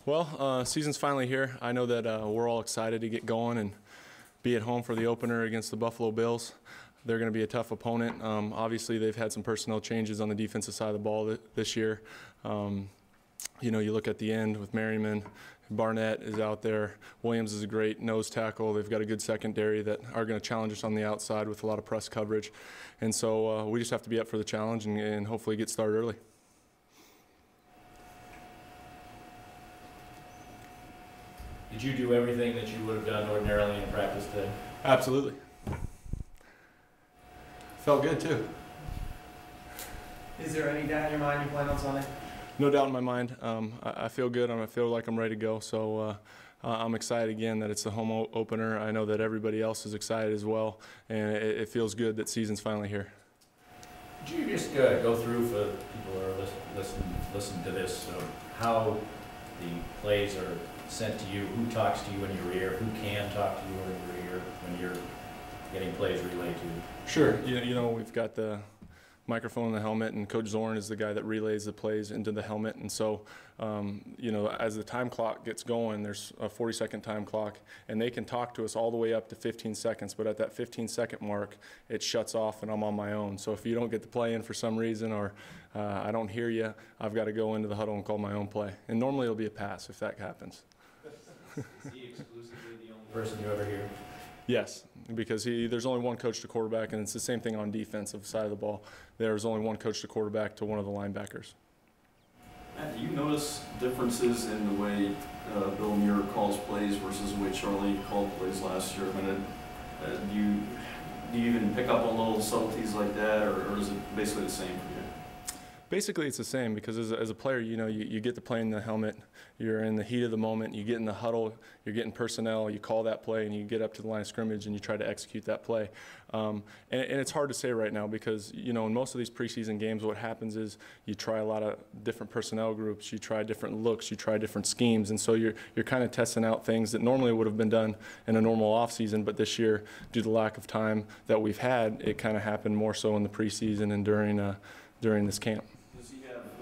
Well, season's finally here. I know that we're all excited to get going and be at home for the opener against the Buffalo Bills. They're going to be a tough opponent. Obviously, they've had some personnel changes on the defensive side of the ball this year. You know, you look at the end with Merriman, Barnett is out there. Williams is a great nose tackle. They've got a good secondary that are going to challenge us on the outside with a lot of press coverage. And so we just have to be up for the challenge and hopefully get started early. Did you do everything that you would have done ordinarily in practice today? Absolutely. Felt good too. Is there any doubt in your mind you plan on Sunday? No doubt in my mind. I feel good. I feel like I'm ready to go. So I'm excited again that it's the home opener. I know that everybody else is excited as well, and it feels good that season's finally here. Could you just go through for people who are listening to this how the plays are sent to you? Who talks to you in your ear? Who can talk to you in your ear when you're getting plays relayed to you? Sure. You know, we've got the microphone in the helmet, and Coach Zorn is the guy that relays the plays into the helmet. And so, you know, as the time clock gets going, there's a 40-second time clock, and they can talk to us all the way up to 15 seconds. But at that 15-second mark, it shuts off, and I'm on my own. So if you don't get the play in for some reason, or I don't hear you, I've got to go into the huddle and call my own play. And normally it'll be a pass if that happens. Is he exclusively the only person you ever hear? Yes, because there's only one coach to quarterback, and it's the same thing on defensive side of the ball. There's only one coach to quarterback to one of the linebackers. Matt, do you notice differences in the way Bill Muir calls plays versus the way Charlie called plays last year? I mean, do you even pick up on little subtleties like that, or is it basically the same for you? Basically, it's the same because as a player, you know, you get to play in the helmet, you're in the heat of the moment, you get in the huddle, you're getting personnel, you call that play, and you get up to the line of scrimmage and you try to execute that play. And it's hard to say right now because, you know, in most of these preseason games, what happens is you try a lot of different personnel groups, you try different looks, you try different schemes, and so you're kind of testing out things that normally would have been done in a normal offseason, but this year, due to the lack of time that we've had, it kind of happened more so in the preseason and during this camp.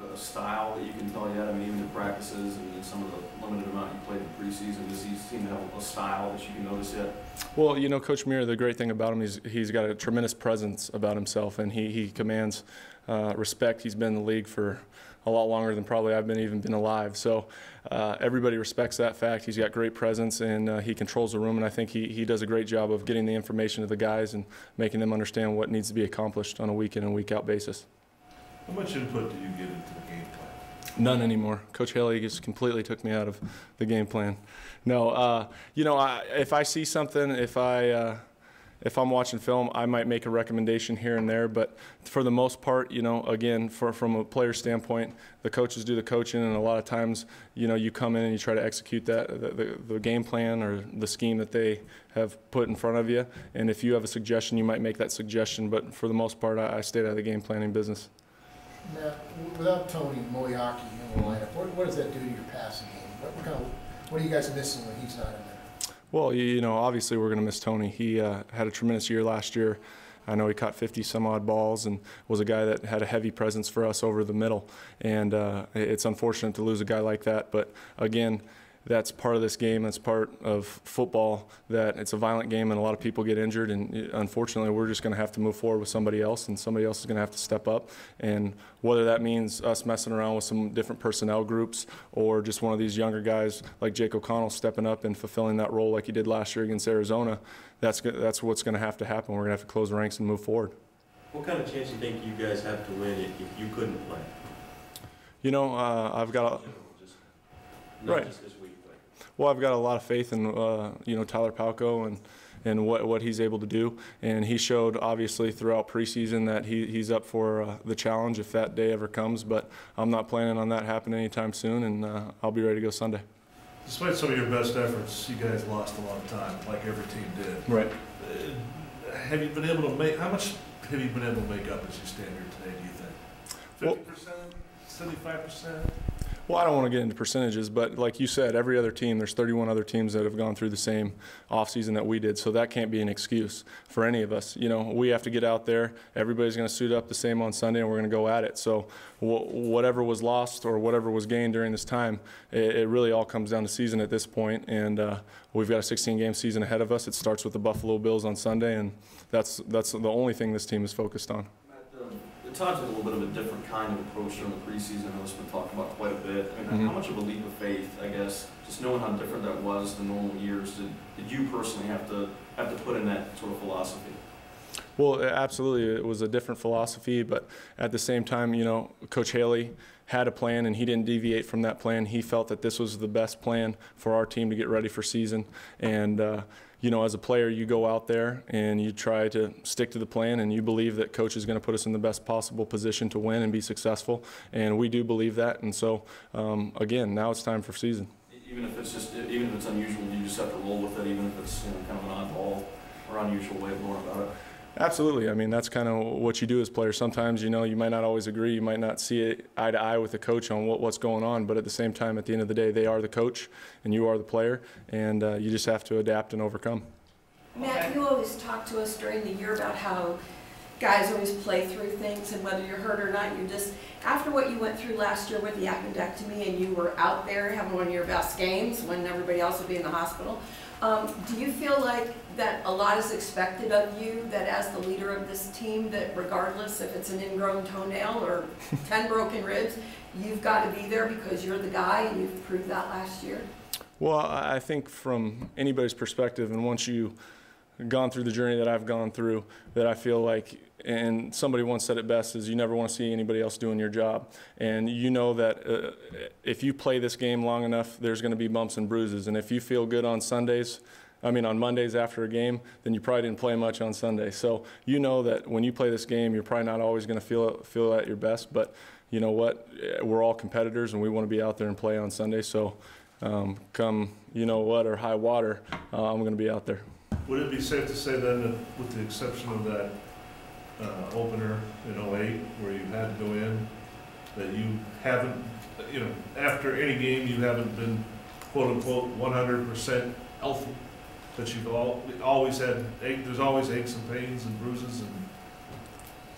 A style that you can tell yet? I mean, even in practices and some of the limited amount you played in preseason, does he seem to have a style that you can notice yet? Well, you know, Coach Muir, the great thing about him is he's got a tremendous presence about himself, and he commands respect. He's been in the league for a lot longer than probably I've been alive. So everybody respects that fact. He's got great presence, and he controls the room, and I think he does a great job of getting the information to the guys and making them understand what needs to be accomplished on a week-in and week-out basis. How much input do you get into the game plan? None anymore. Coach Haley just completely took me out of the game plan. No, you know, if I see something, if I'm watching film, I might make a recommendation here and there. But for the most part, you know, again, from a player standpoint, the coaches do the coaching, and a lot of times, you know, you come in and you try to execute the game plan or the scheme that they have put in front of you. And if you have a suggestion, you might make that suggestion. But for the most part, I stayed out of the game planning business. Now, without Tony Moyaki in the lineup, what does that do to your passing game? What are you guys missing when he's not in there? Well, you know, obviously we're going to miss Tony. He had a tremendous year last year. I know he caught 50-some-odd balls and was a guy that had a heavy presence for us over the middle. And it's unfortunate to lose a guy like that. But, again, that's part of this game. That's part of football, that it's a violent game and a lot of people get injured. And unfortunately, we're just going to have to move forward with somebody else, and somebody else is going to have to step up. And whether that means us messing around with some different personnel groups or just one of these younger guys like Jake O'Connell stepping up and fulfilling that role like he did last year against Arizona, that's what's going to have to happen. We're going to have to close the ranks and move forward. What kind of chance do you think you guys have to win if you couldn't play? You know, I've got a – right. Just this week. Well, I've got a lot of faith in you know, Tyler Palco and what he's able to do, and he showed obviously throughout preseason that he's up for the challenge if that day ever comes. But I'm not planning on that happening anytime soon, and I'll be ready to go Sunday. Despite some of your best efforts, you guys lost a lot of time, like every team did. Right. Have you been able to make? How much have you been able to make up as you stand here today? Do you think? 50%, 75%? Well, I don't want to get into percentages, but like you said, every other team, there's 31 other teams that have gone through the same offseason that we did, so that can't be an excuse for any of us. You know, we have to get out there. Everybody's going to suit up the same on Sunday, and we're going to go at it. So whatever was lost or whatever was gained during this time, it really all comes down to season at this point, and we've got a 16-game season ahead of us. It starts with the Buffalo Bills on Sunday, and that's the only thing this team is focused on. The Times took a little bit of a different kind of approach during the preseason. I know it's been talked about quite a bit. I mean, how much of a leap of faith, I guess, just knowing how different that was than normal years, did you personally have to put in that sort of philosophy? Well, absolutely, it was a different philosophy, but at the same time, you know, Coach Haley had a plan, and he didn't deviate from that plan. He felt that this was the best plan for our team to get ready for season, and you know, as a player, you go out there and you try to stick to the plan, and you believe that Coach is going to put us in the best possible position to win and be successful, and we do believe that. And so, again, now it's time for season. Even if it's unusual, you just have to roll with it, even if it's, you know, kind of an oddball or unusual way of going about it. Absolutely. I mean, that's kind of what you do as players. Sometimes, you know, you might not always agree. You might not see it eye to eye with the coach on what's going on. But at the same time, at the end of the day, they are the coach and you are the player. And you just have to adapt and overcome. Matt, you always talk to us during the year about how guys always play through things, and whether you're hurt or not, you just, after what you went through last year with the appendectomy and you were out there having one of your best games when everybody else would be in the hospital, do you feel like that a lot is expected of you, that as the leader of this team, that regardless if it's an ingrown toenail or 10 broken ribs, you've got to be there because you're the guy, and you've proved that last year? Well, I think from anybody's perspective, and once you've gone through the journey that I've gone through, that I feel like, and somebody once said it best, is you never want to see anybody else doing your job. And you know that if you play this game long enough, there's going to be bumps and bruises. And if you feel good on on Mondays after a game, then you probably didn't play much on Sunday. So you know that when you play this game, you're probably not always going to feel at your best. But you know what? We're all competitors, and we want to be out there and play on Sunday. So come, you know what, or high water, I'm going to be out there. Would it be safe to say then that, with the exception of that opener in '08 where you had to go in, that you haven't, you know, after any game you haven't been quote unquote 100% healthy, that you've always had, there's always aches and pains and bruises and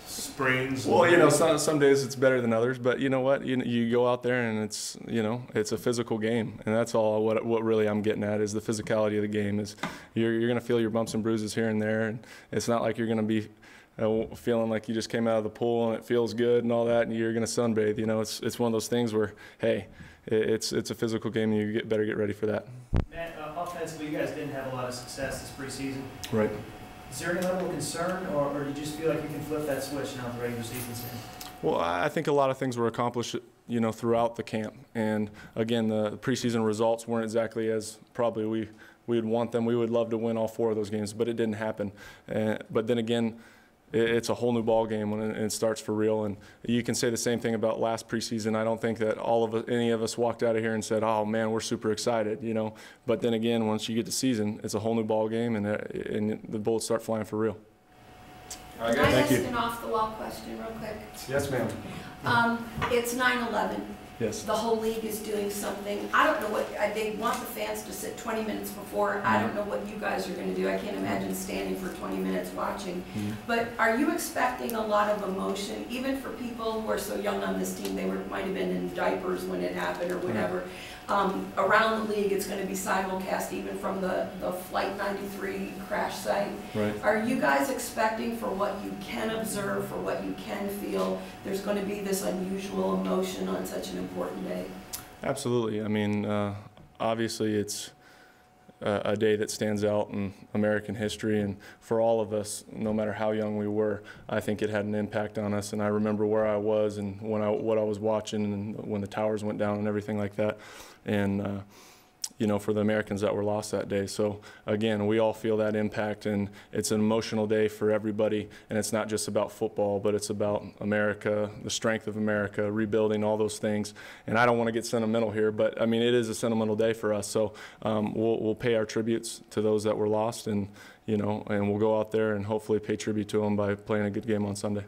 sprains? Well, you know, some days it's better than others, but you know what? You go out there and it's, you know, it's a physical game, and that's all what really I'm getting at is the physicality of the game. Is you're going to feel your bumps and bruises here and there, and it's not like you're going to be feeling like you just came out of the pool and it feels good and all that, and you're going to sunbathe. You know, it's one of those things where, hey, it's a physical game, and you better get ready for that. Matt, offensively, you guys didn't have a lot of success this preseason. Right. Is there any level of concern, or do you just feel like you can flip that switch now the regular season's in? Well, I think a lot of things were accomplished, you know, throughout the camp. And again, the preseason results weren't exactly as probably we would want them. We would love to win all 4 of those games, but it didn't happen. But then again, it's a whole new ball game when it starts for real. And you can say the same thing about last preseason. I don't think that any of us walked out of here and said, "Oh man, we're super excited," you know. But then again, once you get to season, it's a whole new ball game, and the bullets start flying for real. All right, can I ask an off-the-wall question real quick? Yes, ma'am. It's 9/11. Yes. The whole league is doing something. I don't know what, they want the fans to sit 20 minutes before. I don't know what you guys are going to do. I can't imagine standing for 20 minutes watching. But are you expecting a lot of emotion, even for people who are so young on this team, they might have been in diapers when it happened or whatever. Around the league, it's going to be simulcast even from the Flight 93 crash site. Right. Are you guys expecting, for what you can observe, for what you can feel, there's going to be this unusual emotion on such an important day? Absolutely. I mean, obviously it's a day that stands out in American history, and for all of us, no matter how young we were, I think it had an impact on us. And I remember where I was and what I was watching, and when the towers went down and everything like that. And you know, for the Americans that were lost that day. So again, we all feel that impact, and it's an emotional day for everybody. And it's not just about football, but it's about America, the strength of America, rebuilding, all those things. And I don't want to get sentimental here, but I mean, it is a sentimental day for us. So we'll pay our tributes to those that were lost, and you know, and we'll go out there and hopefully pay tribute to them by playing a good game on Sunday.